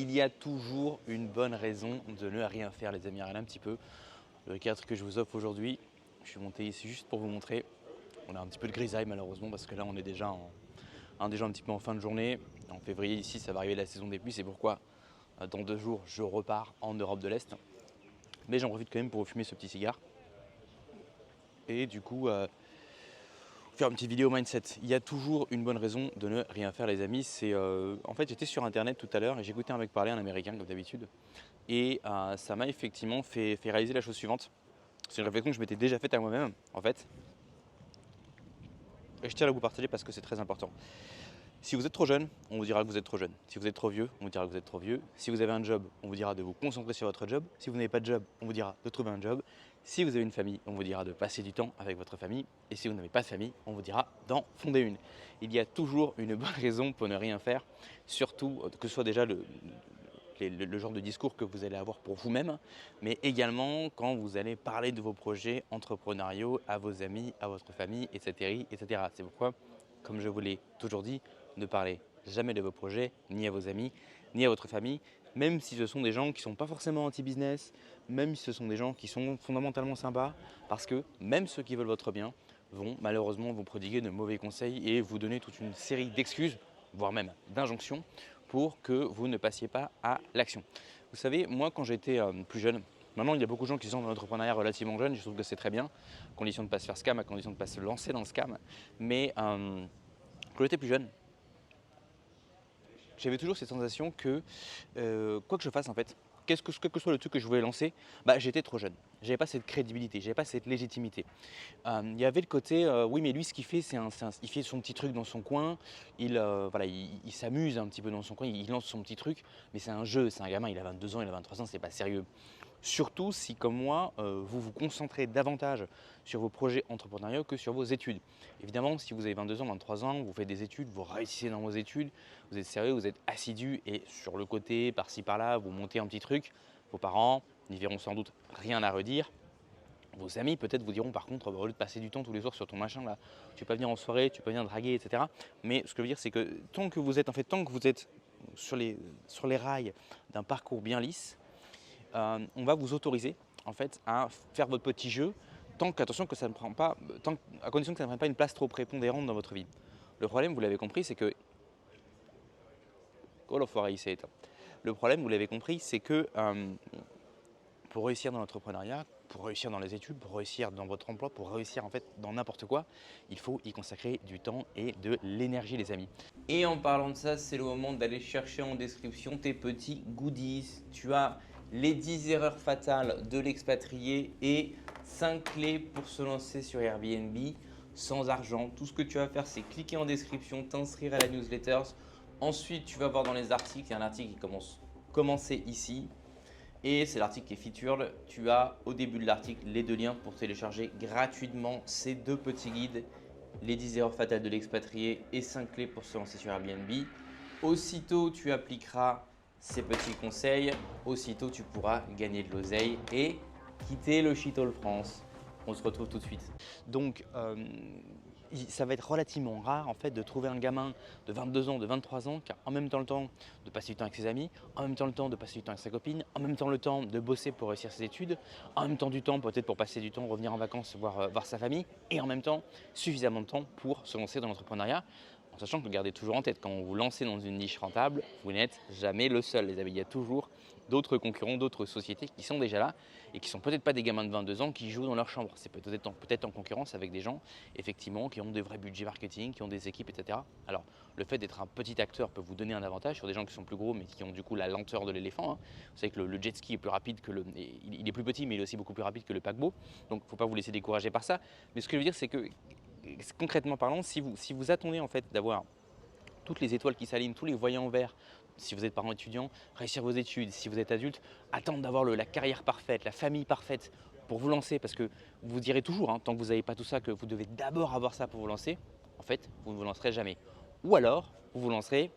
Il y a toujours une bonne raison de ne rien faire, les amis. Regardez un petit peu le cadre que je vous offre aujourd'hui. Je suis monté ici juste pour vous montrer. On a un petit peu de grisaille malheureusement parce que là on est déjà un petit peu en fin de journée. En février ici ça va arriver la saison des pluies, c'est pourquoi dans 2 jours je repars en Europe de l'Est. Mais j'en profite quand même pour fumer ce petit cigare. Et du coup faire une petite vidéo mindset. Il y a toujours une bonne raison de ne rien faire, les amis. En fait j'étais sur internet tout à l'heure et j'écoutais un mec parler, un américain comme d'habitude. Et ça m'a effectivement fait réaliser la chose suivante. C'est une réflexion que je m'étais déjà faite à moi-même en fait. Et je tiens à vous partager parce que c'est très important. Si vous êtes trop jeune, on vous dira que vous êtes trop jeune. Si vous êtes trop vieux, on vous dira que vous êtes trop vieux. Si vous avez un job, on vous dira de vous concentrer sur votre job. Si vous n'avez pas de job, on vous dira de trouver un job. Si vous avez une famille, on vous dira de passer du temps avec votre famille. Et si vous n'avez pas de famille, on vous dira d'en fonder une. Il y a toujours une bonne raison pour ne rien faire, surtout que ce soit déjà le genre de discours que vous allez avoir pour vous-même, mais également quand vous allez parler de vos projets entrepreneuriaux à vos amis, à votre famille, etc. etc. C'est pourquoi, comme je vous l'ai toujours dit, ne parlez jamais de vos projets, ni à vos amis, ni à votre famille, même si ce sont des gens qui ne sont pas forcément anti-business, même si ce sont des gens qui sont fondamentalement sympas, parce que même ceux qui veulent votre bien vont malheureusement vous prodiguer de mauvais conseils et vous donner toute une série d'excuses, voire même d'injonctions, pour que vous ne passiez pas à l'action. Vous savez, moi quand j'étais plus jeune, maintenant il y a beaucoup de gens qui sont dans l'entrepreneuriat relativement jeune, je trouve que c'est très bien, à condition de ne pas se faire scam, à condition de ne pas se lancer dans le scam, mais quand j'étais plus jeune, j'avais toujours cette sensation que quoi que je fasse en fait, quel que soit le truc que je voulais lancer, j'étais trop jeune. J'avais pas cette crédibilité, j'avais pas cette légitimité. Il y avait le côté, oui mais lui ce qu'il fait, il fait son petit truc dans son coin, voilà, il s'amuse un petit peu dans son coin, il lance son petit truc, mais c'est un jeu, c'est un gamin, il a 22 ans, il a 23 ans, c'est pas sérieux. Surtout si, comme moi, vous vous concentrez davantage sur vos projets entrepreneuriaux que sur vos études. Évidemment, si vous avez 22 ans, 23 ans, vous faites des études, vous réussissez dans vos études, vous êtes sérieux, vous êtes assidu et sur le côté, par-ci par-là, vous montez un petit truc, vos parents n'y verront sans doute rien à redire. Vos amis peut-être vous diront par contre, au lieu de passer du temps tous les jours sur ton machin là, tu peux pas venir en soirée, tu peux venir draguer, etc. Mais ce que je veux dire, c'est que tant que vous êtes sur les rails d'un parcours bien lisse, on va vous autoriser en fait à faire votre petit jeu attention que ça ne prend pas, à condition que ça ne prenne pas une place trop prépondérante dans votre vie. Le problème, vous l'avez compris, c'est que oh l'enfoiré, il s'est éteint. Le problème, vous l'avez compris, c'est que pour réussir dans l'entrepreneuriat, pour réussir dans les études, pour réussir dans votre emploi, pour réussir en fait dans n'importe quoi, il faut y consacrer du temps et de l'énergie, les amis. Et en parlant de ça, c'est le moment d'aller chercher en description tes petits goodies. Tu as les 10 erreurs fatales de l'expatrié et 5 clés pour se lancer sur Airbnb sans argent. Tout ce que tu vas faire, c'est cliquer en description, t'inscrire à la newsletter. Ensuite, tu vas voir dans les articles, il y a un article qui commencer ici. Et c'est l'article qui est featured. Tu as au début de l'article les 2 liens pour télécharger gratuitement ces 2 petits guides, les 10 erreurs fatales de l'expatrié et 5 clés pour se lancer sur Airbnb. Aussitôt tu appliqueras ces petits conseils, aussitôt tu pourras gagner de l'oseille et quitter le shithole France. On se retrouve tout de suite. Donc ça va être relativement rare en fait de trouver un gamin de 22 ans, de 23 ans qui a en même temps le temps de passer du temps avec ses amis, en même temps le temps de passer du temps avec sa copine, en même temps le temps de bosser pour réussir ses études, en même temps du temps peut-être pour passer du temps, revenir en vacances, voir sa famille et en même temps suffisamment de temps pour se lancer dans l'entrepreneuriat. En sachant que gardez toujours en tête, quand vous vous lancez dans une niche rentable, vous n'êtes jamais le seul les amis. Il y a toujours d'autres concurrents, d'autres sociétés qui sont déjà là et qui ne sont peut-être pas des gamins de 22 ans qui jouent dans leur chambre. C'est peut-être en concurrence avec des gens effectivement qui ont des vrais budgets marketing, qui ont des équipes, etc. Alors le fait d'être un petit acteur peut vous donner un avantage sur des gens qui sont plus gros mais qui ont du coup la lenteur de l'éléphant. Vous savez que le jet ski est plus rapide que il est plus petit mais il est aussi beaucoup plus rapide que le paquebot. Donc il ne faut pas vous laisser décourager par ça. Mais ce que je veux dire c'est que concrètement parlant, si vous attendez en fait d'avoir toutes les étoiles qui s'alignent, tous les voyants verts, si vous êtes parent étudiant, réussir vos études, si vous êtes adulte, attendre d'avoir la carrière parfaite, la famille parfaite pour vous lancer, parce que vous direz toujours, tant que vous n'avez pas tout ça, que vous devez d'abord avoir ça pour vous lancer, en fait, vous ne vous lancerez jamais. Ou alors, vous vous lancerez,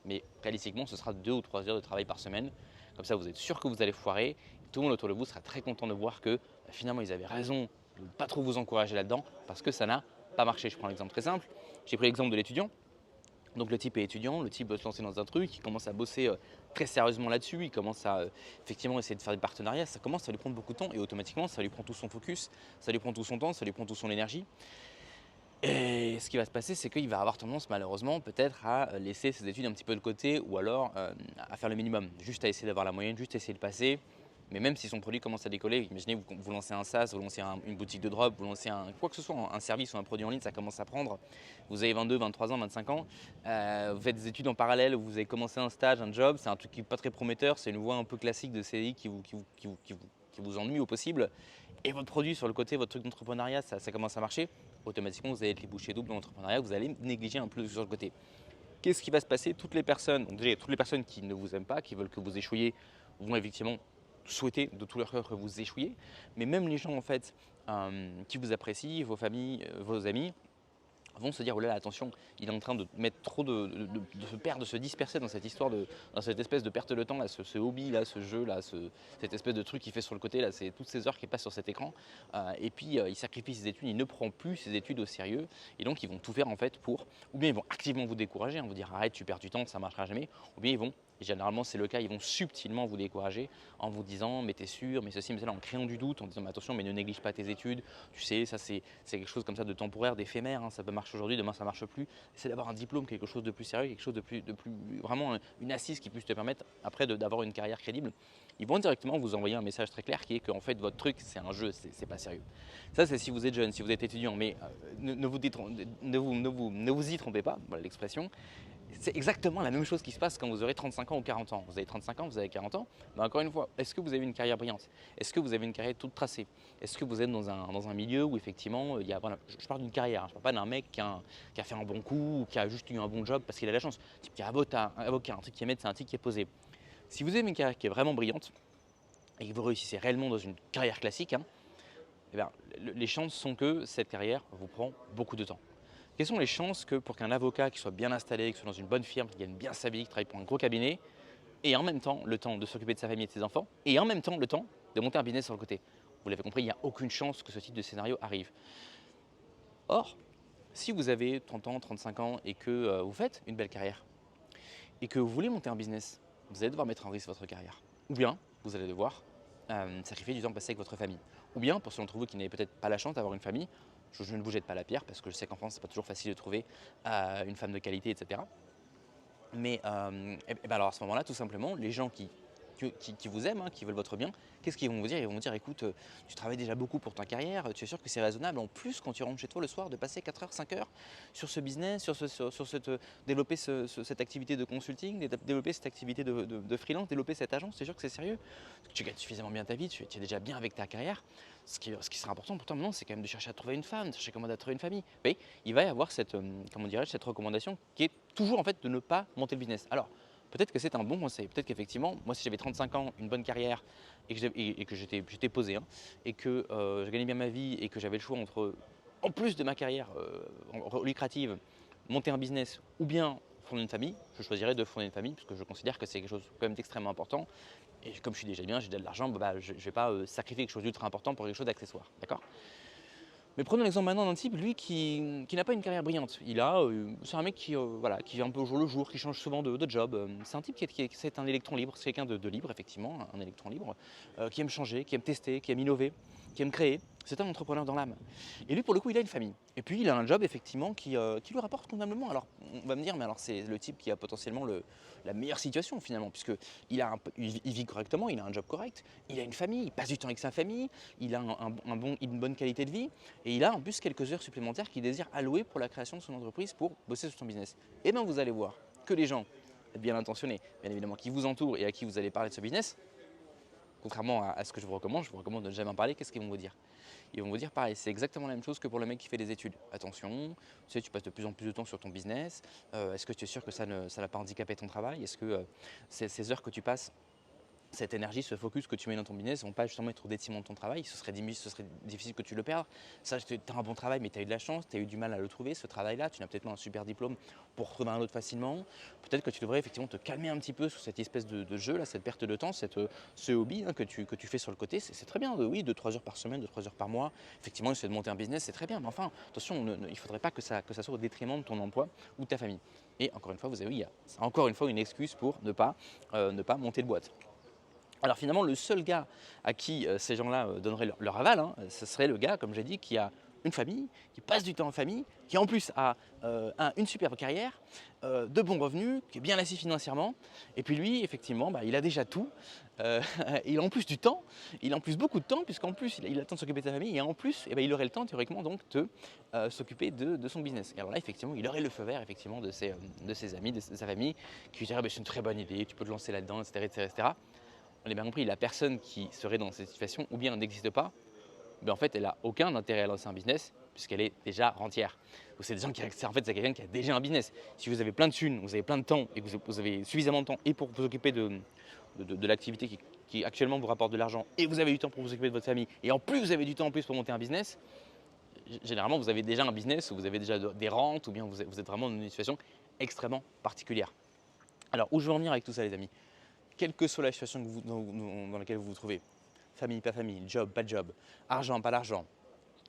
mais réalistiquement, ce sera 2 ou 3 heures de travail par semaine. Comme ça, vous êtes sûr que vous allez foirer. Tout le monde autour de vous sera très content de voir que finalement, ils avaient raison de ne pas trop vous encourager là-dedans, parce que ça n'a pas marché. Je prends un exemple très simple. J'ai pris l'exemple de l'étudiant. Donc le type est étudiant, le type veut se lancer dans un truc, il commence à bosser très sérieusement là-dessus, il commence à effectivement essayer de faire des partenariats, ça commence à lui prendre beaucoup de temps et automatiquement ça lui prend tout son focus, ça lui prend tout son temps, ça lui prend toute son énergie. Et ce qui va se passer, c'est qu'il va avoir tendance malheureusement peut-être à laisser ses études un petit peu de côté ou alors à faire le minimum, juste à essayer d'avoir la moyenne, juste à essayer de passer. Mais même si son produit commence à décoller, imaginez vous lancez un SaaS, vous lancez une boutique de drop, vous lancez quoi que ce soit, un service ou un produit en ligne, ça commence à prendre. Vous avez 22, 23 ans, 25 ans, vous faites des études en parallèle, vous avez commencé un stage, un job, c'est un truc qui n'est pas très prometteur, c'est une voie un peu classique de CDI qui vous ennuie au possible. Et votre produit sur le côté, votre truc d'entrepreneuriat, ça commence à marcher, automatiquement vous allez être les bouchées doubles dans l'entrepreneuriat, vous allez négliger un peu sur le côté. Qu'est-ce qui va se passer? Toutes les personnes, donc déjà toutes les personnes qui ne vous aiment pas, qui veulent que vous échouiez, vont effectivement souhaiter de tout leur cœur que vous échouiez. Mais même les gens en fait qui vous apprécient, vos familles, vos amis, vont se dire oh là là, attention, il est en train de mettre trop de se perdre, de se disperser dans cette histoire dans cette espèce de perte de temps là, ce hobby là, ce jeu là, cette espèce de truc qu'il fait sur le côté là, c'est toutes ces heures qui passent sur cet écran. Et puis il sacrifie ses études, il ne prend plus ses études au sérieux et donc ils vont tout faire en fait pour, ou bien ils vont activement vous décourager, vous dire arrête, tu perds du temps, ça ne marchera jamais, ou bien ils vont, et généralement c'est le cas, ils vont subtilement vous décourager en vous disant mais t'es sûr, mais ceci, mais cela, en créant du doute, en disant mais attention, mais ne néglige pas tes études, tu sais, ça c'est quelque chose comme ça de temporaire, d'éphémère, ça peut marcher aujourd'hui, demain ça ne marche plus. C'est d'avoir un diplôme, quelque chose de plus sérieux, quelque chose de plus vraiment une assise qui puisse te permettre après d'avoir une carrière crédible. Ils vont directement vous envoyer un message très clair qui est qu'en fait votre truc c'est un jeu, c'est pas sérieux. Ça c'est si vous êtes jeune, si vous êtes étudiant, mais ne vous y trompez pas, voilà l'expression. C'est exactement la même chose qui se passe quand vous aurez 35 ans ou 40 ans. Vous avez 35 ans, vous avez 40 ans, mais encore une fois, est-ce que vous avez une carrière brillante? Est-ce que vous avez une carrière toute tracée? Est-ce que vous êtes dans un milieu où effectivement, il y a, voilà, je parle d'une carrière, je ne parle pas d'un mec qui a fait un bon coup ou qui a juste eu un bon job parce qu'il a la chance. Type qui est avocat, un truc qui est médecin, un truc qui est posé. Si vous avez une carrière qui est vraiment brillante et que vous réussissez réellement dans une carrière classique, eh bien, les chances sont que cette carrière vous prend beaucoup de temps. Quelles sont les chances que pour qu'un avocat qui soit bien installé, qui soit dans une bonne firme, qui gagne bien sa vie, qui travaille pour un gros cabinet, ait en même temps le temps de s'occuper de sa famille et de ses enfants, et en même temps le temps de monter un business sur le côté? Vous l'avez compris, il n'y a aucune chance que ce type de scénario arrive. Or, si vous avez 30 ans, 35 ans et que vous faites une belle carrière, et que vous voulez monter un business, vous allez devoir mettre en risque votre carrière. Ou bien, vous allez devoir sacrifier du temps passé avec votre famille. Ou bien, pour ceux d'entre vous qui n'avaient peut-être pas la chance d'avoir une famille, je ne vous jette pas la pierre parce que je sais qu'en France, c'est pas toujours facile de trouver une femme de qualité, etc. Mais ben alors à ce moment-là, tout simplement, les gens qui vous aiment, qui veulent votre bien, qu'est-ce qu'ils vont vous dire? Ils vont vous dire écoute, tu travailles déjà beaucoup pour ta carrière, tu es sûr que c'est raisonnable en plus quand tu rentres chez toi le soir de passer 4 heures, 5 heures sur ce business, sur développer cette activité de consulting, développer cette activité de freelance, développer cette agence, tu es sûr que c'est sérieux? Tu gagnes suffisamment bien ta vie, tu es déjà bien avec ta carrière. Ce qui sera important pour toi maintenant, c'est quand même de chercher à trouver une femme, de chercher comment à trouver une famille. Oui, il va y avoir cette, comment dirais-je, cette recommandation qui est toujours en fait de ne pas monter le business. Alors, peut-être que c'est un bon conseil. Peut-être qu'effectivement, moi, si j'avais 35 ans, une bonne carrière et que j'étais posé et que je gagnais bien ma vie et que j'avais le choix entre, en plus de ma carrière lucrative, monter un business ou bien fonder une famille, je choisirais de fonder une famille parce que je considère que c'est quelque chose quand même d'extrêmement important. Et comme je suis déjà bien, j'ai déjà de l'argent, je ne vais pas sacrifier quelque chose d'ultra important pour quelque chose d'accessoire. D'accord? Mais prenons l'exemple maintenant d'un type, lui, qui n'a pas une carrière brillante. C'est un mec voilà, qui vit un peu au jour le jour, qui change souvent de job. C'est un type c'est un électron libre, c'est quelqu'un de libre, effectivement, un électron libre, qui aime changer, qui aime tester, qui aime innover, qui aime créer. C'est un entrepreneur dans l'âme. Et lui, pour le coup, il a une famille. Et puis, il a un job, effectivement, qui lui rapporte convenablement. Alors, on va me dire, mais alors, c'est le type qui a potentiellement la meilleure situation, finalement, puisqu'il vit correctement, il a un job correct, il a une famille, il passe du temps avec sa famille, il a une bonne qualité de vie. Et il a en plus quelques heures supplémentaires qu'il désire allouer pour la création de son entreprise pour bosser sur son business. Et bien vous allez voir que les gens bien intentionnés, bien évidemment, qui vous entourent et à qui vous allez parler de ce business, contrairement à ce que je vous recommande de ne jamais en parler, qu'est-ce qu'ils vont vous dire? Ils vont vous dire pareil, c'est exactement la même chose que pour le mec qui fait des études. Attention, tu sais, tu passes de plus en plus de temps sur ton business, est-ce que tu es sûr que ça n'a pas handicapé ton travail? Est-ce que ces heures que tu passes cette énergie, ce focus que tu mets dans ton business ne vont pas justement être au détriment de ton travail. Ce serait difficile que tu le perdes. Ça, tu as un bon travail, mais tu as eu de la chance, tu as eu du mal à le trouver, ce travail-là. Tu n'as peut-être pas un super diplôme pour trouver un autre facilement. Peut-être que tu devrais effectivement te calmer un petit peu sur cette espèce de jeu, là, cette perte de temps, ce hobby hein, que tu fais sur le côté. C'est très bien, oui, 2-3 heures par semaine, 2-3 heures par mois. Effectivement, essayer de monter un business, c'est très bien. Mais enfin, attention, il ne faudrait pas que ça soit au détriment de ton emploi ou de ta famille. Et encore une fois, vous avez, c'est encore une fois une excuse pour ne pas monter de boîte. Alors finalement, le seul gars à qui ces gens-là donneraient leur aval, hein, ce serait le gars, comme j'ai dit, qui a une famille, qui passe du temps en famille, qui en plus a une superbe carrière, de bons revenus, qui est bien assis financièrement. Et puis lui, effectivement, il a déjà tout. Euh, il a en plus du temps, il a en plus beaucoup de temps, puisqu'en plus il a le temps de s'occuper de sa famille, et en plus, il aurait le temps théoriquement donc de s'occuper de son business. Et alors là, effectivement, il aurait le feu vert effectivement de ses amis, de sa famille, qui lui diraient c'est une très bonne idée, tu peux te lancer là-dedans, etc., etc., etc. On a bien compris, la personne qui serait dans cette situation, ou bien n'existe pas, mais en fait, elle n'a aucun intérêt à lancer un business puisqu'elle est déjà rentière. Ou c'est des gens en fait, c'est quelqu'un qui a déjà un business. Si vous avez plein de thunes, vous avez plein de temps et que vous avez suffisamment de temps et pour vous occuper de l'activité qui actuellement vous rapporte de l'argent et vous avez du temps pour vous occuper de votre famille et en plus vous avez du temps en plus pour monter un business, généralement vous avez déjà un business ou vous avez déjà des rentes ou bien vous êtes vraiment dans une situation extrêmement particulière. Alors où je veux en venir avec tout ça les amis? Quelle que soit la situation dans laquelle vous vous trouvez, famille, pas famille, job, pas job, argent, pas d'argent,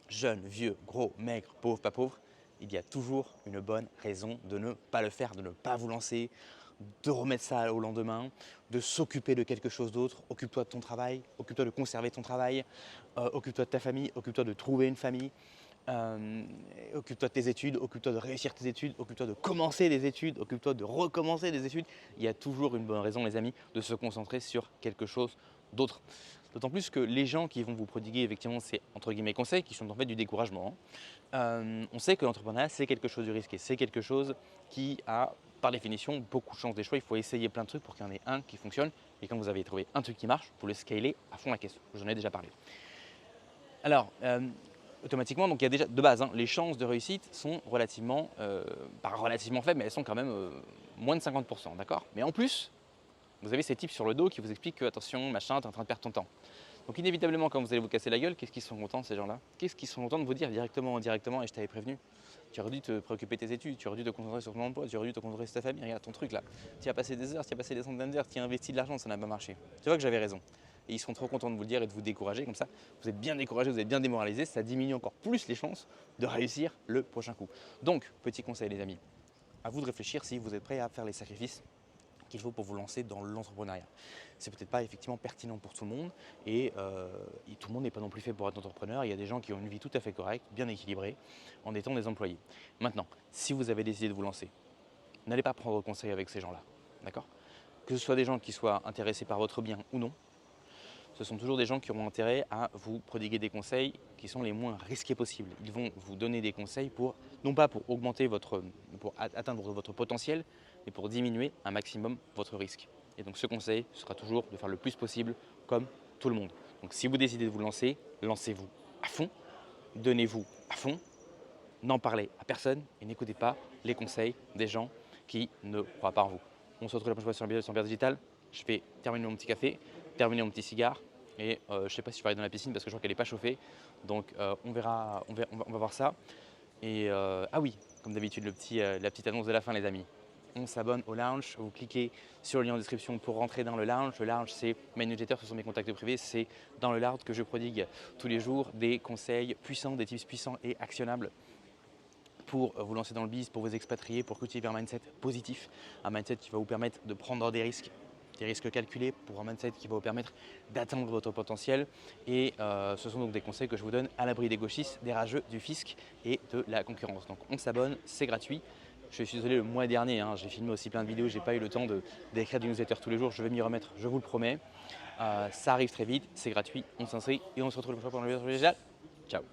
jeune, vieux, gros, maigre, pauvre, pas pauvre, il y a toujours une bonne raison de ne pas le faire, de ne pas vous lancer, de remettre ça au lendemain, de s'occuper de quelque chose d'autre. Occupe-toi de ton travail, occupe-toi de conserver ton travail, occupe-toi de ta famille, occupe-toi de trouver une famille. Occupe-toi de tes études, occupe-toi de réussir tes études, occupe-toi de commencer des études, occupe-toi de recommencer des études. Il y a toujours une bonne raison, les amis, de se concentrer sur quelque chose d'autre. D'autant plus que les gens qui vont vous prodiguer effectivement ces entre guillemets conseils, qui sont en fait du découragement, on sait que l'entrepreneuriat c'est quelque chose de risqué, c'est quelque chose qui a par définition beaucoup de chances d'échouer. Il faut essayer plein de trucs pour qu'il y en ait un qui fonctionne. Et quand vous avez trouvé un truc qui marche, vous le scalez à fond la caisse. J'en ai déjà parlé. Alors, automatiquement, donc il y a déjà de base, les chances de réussite sont relativement, pas relativement faibles, mais elles sont quand même moins de 50%, d'accord? Mais en plus, vous avez ces tips sur le dos qui vous expliquent que attention, machin, tu es en train de perdre ton temps. Donc inévitablement, quand vous allez vous casser la gueule, qu'est-ce qu'ils sont contents ces gens-là? Qu'est-ce qu'ils sont contents de vous dire directement ou indirectement? Et je t'avais prévenu. Tu aurais dû te préoccuper de tes études, tu aurais dû te concentrer sur ton emploi, tu aurais dû te concentrer sur ta famille. Regarde ton truc là. Tu as passé des heures, tu as passé des centaines d'heures, tu as investi de l'argent, ça n'a pas marché. Tu vois que j'avais raison. Et ils seront trop contents de vous le dire et de vous décourager. Comme ça, vous êtes bien découragé, vous êtes bien démoralisé. Ça diminue encore plus les chances de réussir le prochain coup. Donc, petit conseil les amis, à vous de réfléchir si vous êtes prêts à faire les sacrifices qu'il faut pour vous lancer dans l'entrepreneuriat. C'est peut-être pas effectivement pertinent pour tout le monde et tout le monde n'est pas non plus fait pour être entrepreneur. Il y a des gens qui ont une vie tout à fait correcte, bien équilibrée, en étant des employés. Maintenant, si vous avez décidé de vous lancer, n'allez pas prendre conseil avec ces gens-là, d'accord? Que ce soit des gens qui soient intéressés par votre bien ou non, ce sont toujours des gens qui auront intérêt à vous prodiguer des conseils qui sont les moins risqués possibles. Ils vont vous donner des conseils pour, non pas pour augmenter pour atteindre votre potentiel, mais pour diminuer un maximum votre risque. Et donc ce conseil sera toujours de faire le plus possible comme tout le monde. Donc si vous décidez de vous lancer, lancez-vous à fond, donnez-vous à fond, n'en parlez à personne et n'écoutez pas les conseils des gens qui ne croient pas en vous. On se retrouve la prochaine fois sur Bien Digital. Je vais terminer mon petit café, terminer mon petit cigare et je ne sais pas si je vais aller dans la piscine parce que je crois qu'elle n'est pas chauffée. Donc on va voir ça. Et ah oui, comme d'habitude, la petite annonce de la fin les amis. On s'abonne au lounge, vous cliquez sur le lien en description pour rentrer dans le lounge. Le lounge, c'est mes newsletters, ce sont mes contacts privés. C'est dans le lounge que je prodigue tous les jours des conseils puissants, des tips puissants et actionnables pour vous lancer dans le biz, pour vous expatrier, pour cultiver un mindset positif, un mindset qui va vous permettre de prendre des risques calculés, pour un mindset qui va vous permettre d'atteindre votre potentiel. Et ce sont donc des conseils que je vous donne à l'abri des gauchistes, des rageux, du fisc et de la concurrence. Donc on s'abonne, c'est gratuit. Je suis désolé, le mois dernier, j'ai filmé aussi plein de vidéos, j'ai pas eu le temps d'écrire des newsletters tous les jours, je vais m'y remettre, je vous le promets. Ça arrive très vite, c'est gratuit, on s'inscrit et on se retrouve le prochain pour le vidéo. Ciao.